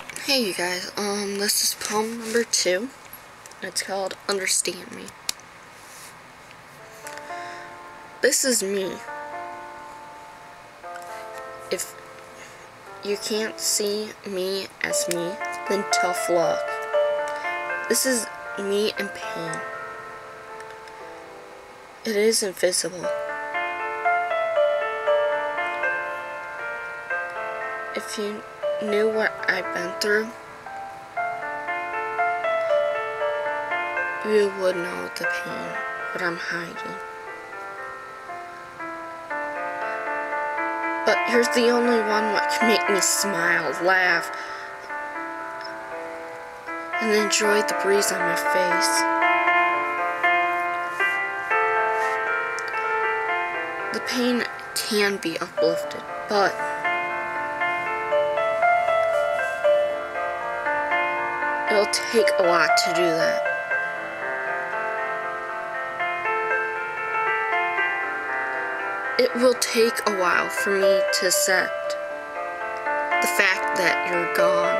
Hey you guys, this is poem number 2. It's called Understand Me. This is me. If you can't see me as me, then tough luck. This is me in pain. It is invisible. If you knew what I've been through, you would know the pain, what I'm hiding. But you're the only one that can make me smile, laugh, and enjoy the breeze on my face. The pain can be uplifted, but it'll take a lot to do that. It will take a while for me to accept the fact that you're gone.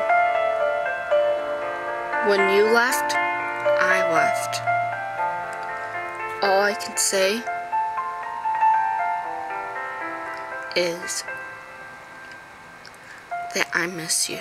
When you left, I left. All I can say is that I miss you.